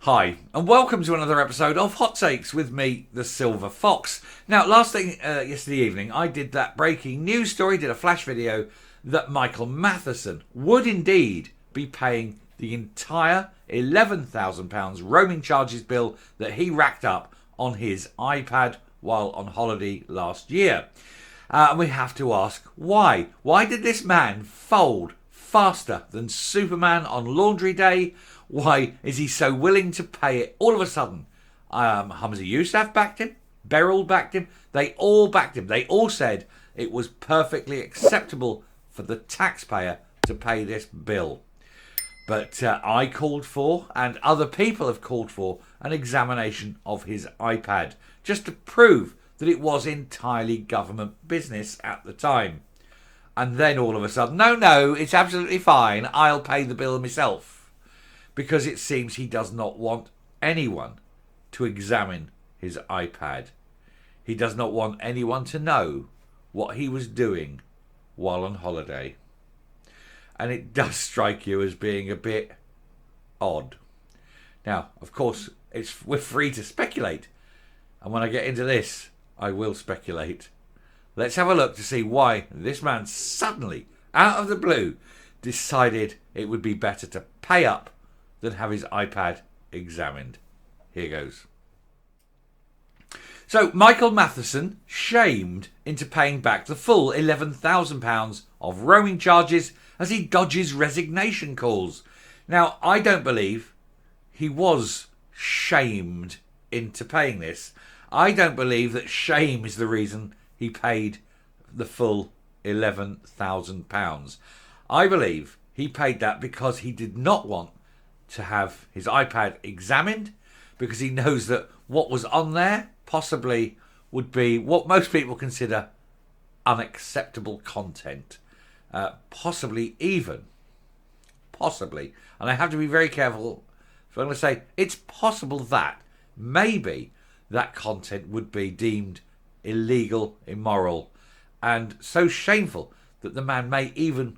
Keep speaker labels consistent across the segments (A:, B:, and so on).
A: Hi, and welcome to another episode of Hot Takes with me, the Silver Fox. Now, last thing yesterday evening, I did that breaking news story, did a flash video that Michael Matheson would indeed be paying the entire £11,000 roaming charges bill that he racked up on his iPad while on holiday last year. And we have to ask why. Why did this man fold faster than Superman on laundry day? Why is he so willing to pay it all of a sudden? Hamza Yousaf backed him. Beryl backed him. They all backed him. They all said it was perfectly acceptable for the taxpayer to pay this bill. But I called for, and other people have called for, an examination of his iPad, just to prove that it was entirely government business at the time. And then all of a sudden, no, it's absolutely fine. I'll pay the bill myself. Because it seems he does not want anyone to examine his iPad. He does not want anyone to know what he was doing while on holiday. And it does strike you as being a bit odd. Now, of course, we're free to speculate. And when I get into this, I will speculate. Let's have a look to see why this man suddenly, out of the blue, decided it would be better to pay up than have his iPad examined. Here goes. So, Michael Matheson shamed into paying back the full £11,000 of roaming charges as he dodges resignation calls. Now, I don't believe he was shamed into paying this. I don't believe that shame is the reason he paid the full £11,000. I believe he paid that because he did not want to have his iPad examined, because he knows that what was on there possibly would be what most people consider unacceptable content. Possibly, and I have to be very careful if I'm going to say it's possible that maybe that content would be deemed illegal, immoral, and so shameful that the man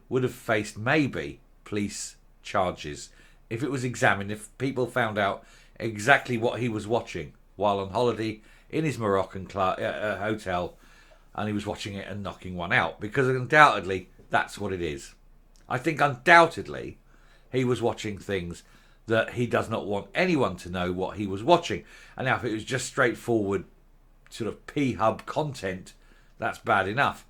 A: would have faced maybe police charges if it was examined, if people found out exactly what he was watching while on holiday in his Moroccan hotel, and he was watching it and knocking one out, because undoubtedly that's what it is. I think undoubtedly he was watching things that he does not want anyone to know what he was watching. And now if it was just straightforward sort of P-hub content, that's bad enough.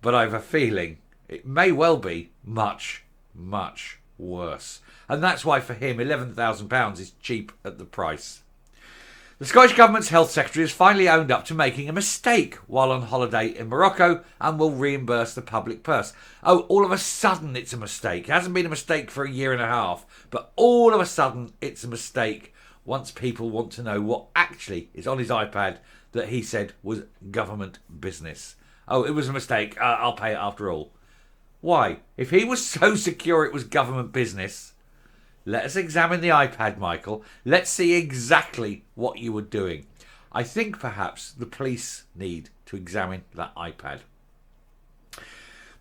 A: But I have a feeling it may well be much, much worse. And that's why for him £11,000 is cheap at the price. The Scottish Government's Health Secretary has finally owned up to making a mistake while on holiday in Morocco and will reimburse the public purse. Oh, all of a sudden it's a mistake. It hasn't been a mistake for a year and a half, but all of a sudden it's a mistake once people want to know what actually is on his iPad that he said was government business. Oh, it was a mistake. I'll pay it after all. Why? If he was so secure it was government business, let us examine the iPad, Michael. Let's see exactly what you were doing. I think perhaps the police need to examine that iPad.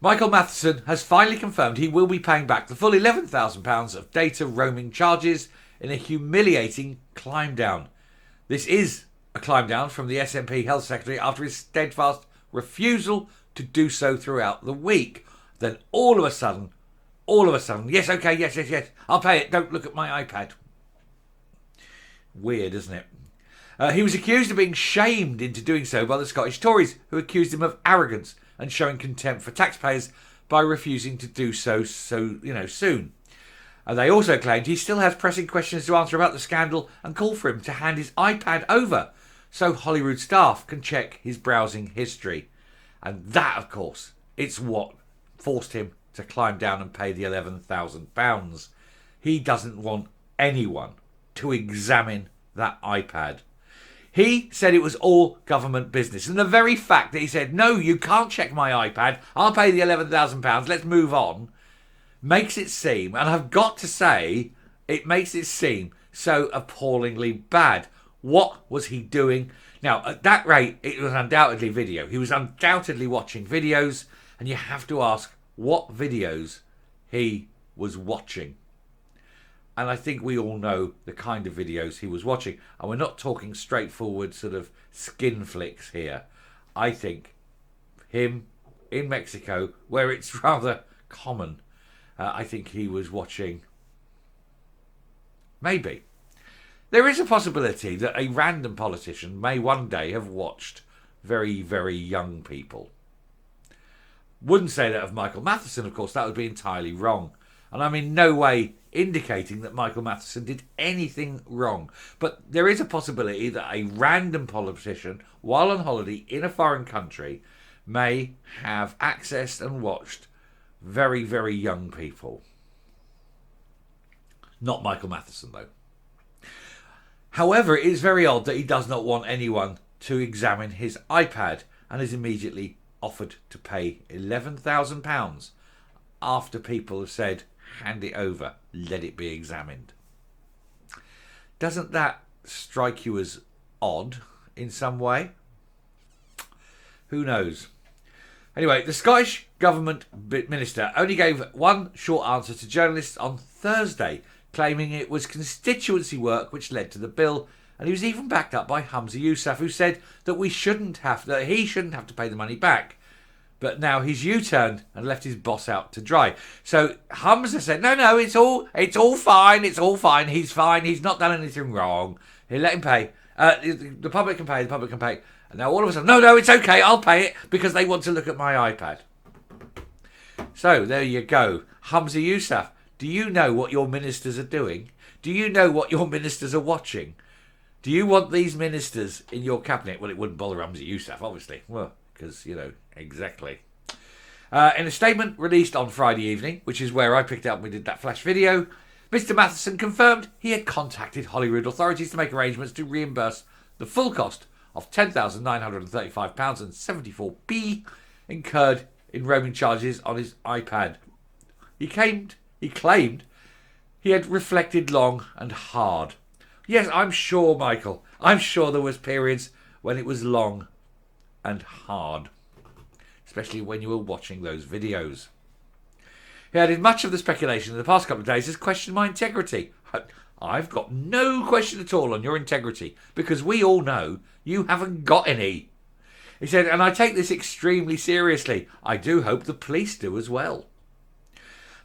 A: Michael Matheson has finally confirmed he will be paying back the full £11,000 of data roaming charges in a humiliating climb down. This is a climb down from the SNP Health Secretary after his steadfast refusal to do so throughout the week. Then all of a sudden, yes, okay, yes, I'll pay it. Don't look at my iPad. Weird, isn't it? He was accused of being shamed into doing so by the Scottish Tories, who accused him of arrogance and showing contempt for taxpayers by refusing to do so soon. They also claimed he still has pressing questions to answer about the scandal and called for him to hand his iPad over so Holyrood staff can check his browsing history. And that, of course, it's what forced him to climb down and pay the £11,000. He doesn't want anyone to examine that iPad. He said it was all government business. And the very fact that he said, no, you can't check my iPad, I'll pay the £11,000, let's move on, makes it seem, and I've got to say, it makes it seem so appallingly bad. What was he doing? Now, at that rate, it was undoubtedly video. He was undoubtedly watching videos, and you have to ask what videos he was watching. And I think we all know the kind of videos he was watching. And we're not talking straightforward sort of skin flicks here. I think him in Mexico, where it's rather common, I think he was watching. Maybe. There is a possibility that a random politician may one day have watched very, very young people. Wouldn't say that of Michael Matheson, of course. That would be entirely wrong. And I'm in no way indicating that Michael Matheson did anything wrong. But there is a possibility that a random politician, while on holiday in a foreign country, may have accessed and watched very, very young people. Not Michael Matheson, though. However, it is very odd that he does not want anyone to examine his iPad and is immediately offered to pay £11,000 after people have said, hand it over, let it be examined. Doesn't that strike you as odd in some way? Who knows? Anyway, the Scottish Government Minister only gave one short answer to journalists on Thursday, claiming it was constituency work which led to the bill, and he was even backed up by Humza Yousaf, who said that he shouldn't have to pay the money back. But now he's U-turned and left his boss out to dry. So Humza said, no, it's all fine, he's fine, he's not done anything wrong. He'll let him pay. The public can pay. And now all of a sudden, no, it's okay, I'll pay it because they want to look at my iPad. So there you go. Humza Yousaf, do you know what your ministers are doing? Do you know what your ministers are watching? Do you want these ministers in your cabinet? Well, it wouldn't bother Humza Yousaf, obviously. Well, because, exactly. In a statement released on Friday evening, which is where I picked it up and we did that flash video, Mr. Matheson confirmed he had contacted Holyrood authorities to make arrangements to reimburse the full cost of £10,935.74 incurred in roaming charges on his iPad. He claimed he had reflected long and hard. Yes, I'm sure, Michael. I'm sure there was periods when it was long and hard, especially when you were watching those videos. He added, much of the speculation in the past couple of days has questioned my integrity. I've got no question at all on your integrity, because we all know you haven't got any. He said, and I take this extremely seriously. I do hope the police do as well.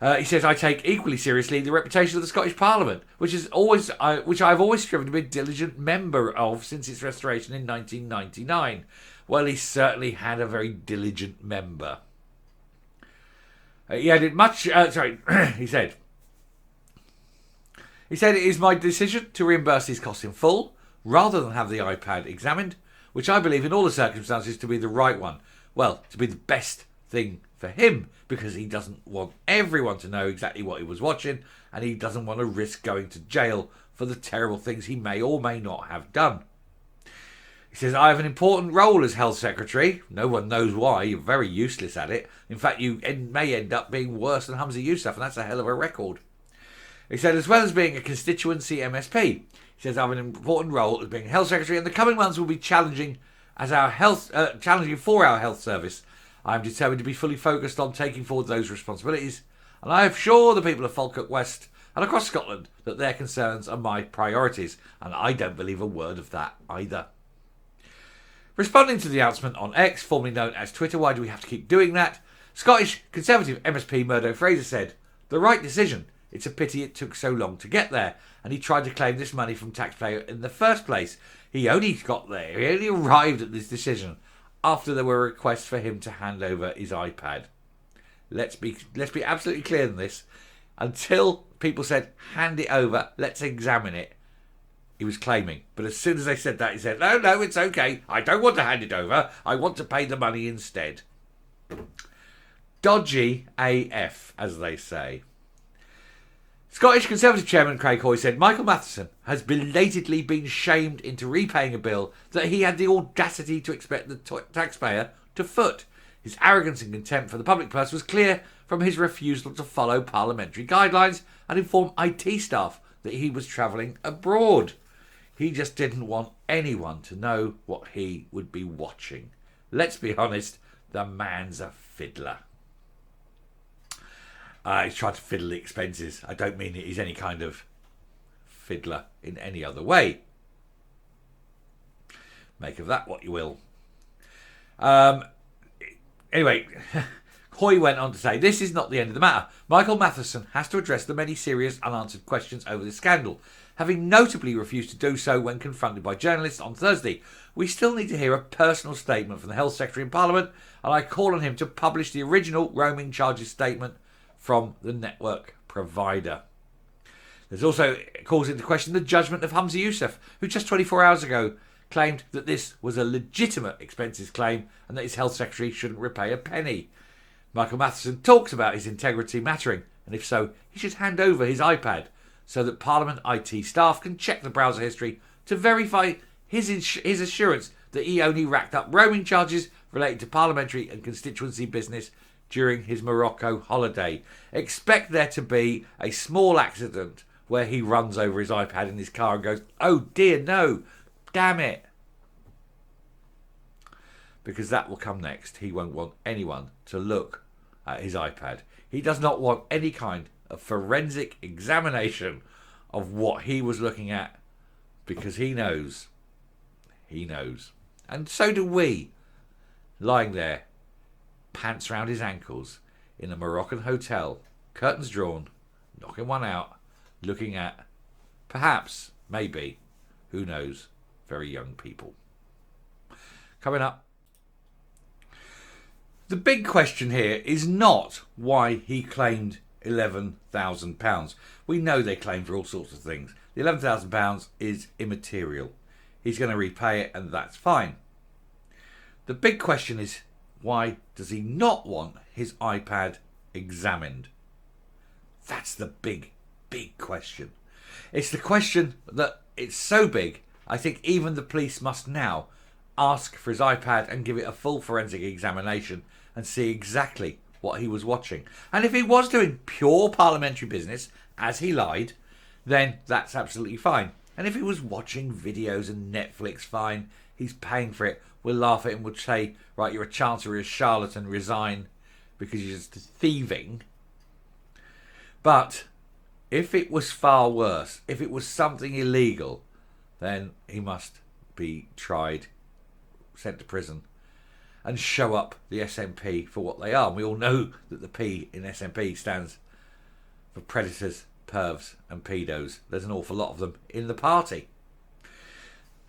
A: He says, I take equally seriously the reputation of the Scottish Parliament, which I've always striven to be a diligent member of since its restoration in 1999. Well, he certainly had a very diligent member. He added he said, it is my decision to reimburse these costs in full, rather than have the iPad examined, which I believe in all the circumstances to be the right one. Well, to be the best thing for him, because he doesn't want everyone to know exactly what he was watching, and he doesn't want to risk going to jail for the terrible things he may or may not have done. He says, I have an important role as Health Secretary. No one knows why. You're very useless at it. In fact, you may end up being worse than Humza Yousaf, and that's a hell of a record. He said, as well as being a constituency MSP, he says, I have an important role as being Health Secretary, and the coming months will be challenging for our health service. I am determined to be fully focused on taking forward those responsibilities, and I assure the people of Falkirk West and across Scotland that their concerns are my priorities, and I don't believe a word of that either. Responding to the announcement on X, formerly known as Twitter, why do we have to keep doing that? Scottish Conservative MSP Murdo Fraser said, the right decision. It's a pity it took so long to get there, and he tried to claim this money from taxpayer in the first place. He only arrived at this decision after there were requests for him to hand over his iPad. Let's be absolutely clear on this. Until people said, hand it over, let's examine it, he was claiming. But as soon as they said that, he said, no, it's okay. I don't want to hand it over. I want to pay the money instead. Dodgy AF, as they say. Scottish Conservative Chairman Craig Hoy said Michael Matheson has belatedly been shamed into repaying a bill that he had the audacity to expect the taxpayer to foot. His arrogance and contempt for the public purse was clear from his refusal to follow parliamentary guidelines and inform IT staff that he was travelling abroad. He just didn't want anyone to know what he would be watching. Let's be honest, the man's a fiddler. He's trying to fiddle the expenses. I don't mean that he's any kind of fiddler in any other way. Make of that what you will. Anyway, Hoy went on to say, this is not the end of the matter. Michael Matheson has to address the many serious unanswered questions over this scandal, having notably refused to do so when confronted by journalists on Thursday. We still need to hear a personal statement from the Health Secretary in Parliament, and I call on him to publish the original roaming charges statement from the network provider. There's also calls into question the judgment of Humza Yousaf, who just 24 hours ago claimed that this was a legitimate expenses claim and that his health secretary shouldn't repay a penny. Michael Matheson talks about his integrity mattering, and if so, he should hand over his iPad so that Parliament IT staff can check the browser history to verify his assurance that he only racked up roaming charges related to parliamentary and constituency business during his Morocco holiday. Expect there to be a small accident where he runs over his iPad in his car and goes, oh dear, no, damn it. Because that will come next. He won't want anyone to look at his iPad. He does not want any kind of forensic examination of what he was looking at, because he knows. He knows. And so do we, lying there, pants round his ankles, in a Moroccan hotel, curtains drawn, knocking one out, looking at, perhaps, maybe, who knows, very young people. Coming up. The big question here is not why he claimed £11,000. We know they claim for all sorts of things. The £11,000 is immaterial. He's going to repay it, and that's fine. The big question is, why does he not want his iPad examined? That's the big question. It's the question that it's so big, I think even the police must now ask for his iPad and give it a full forensic examination and see exactly what he was watching. And if he was doing pure parliamentary business, as he lied, then that's absolutely fine. And if he was watching videos and Netflix, fine, he's paying for it. We'll laugh at him, we'll say, right, you're a chancellor, you're a charlatan, resign because you're just thieving. But if it was far worse, if it was something illegal, then he must be tried, sent to prison, and show up the SNP for what they are. And we all know that the P in SNP stands for predators, pervs and pedos. There's an awful lot of them in the party.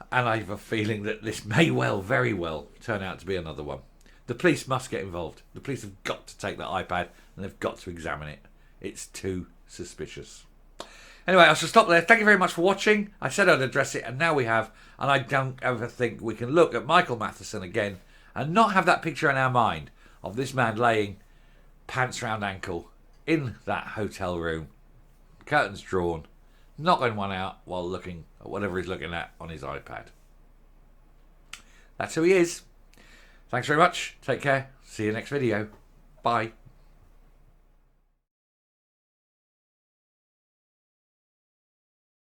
A: And I have a feeling that this may well, very well, turn out to be another one. The police must get involved. The police have got to take that iPad and they've got to examine it. It's too suspicious. Anyway, I shall stop there. Thank you very much for watching. I said I'd address it, and now we have. And I don't ever think we can look at Michael Matheson again and not have that picture in our mind of this man laying pants round ankle in that hotel room, curtains drawn, knocking one out while looking at whatever he's looking at on his iPad. That's who he is. Thanks very much. Take care. See you next video. Bye.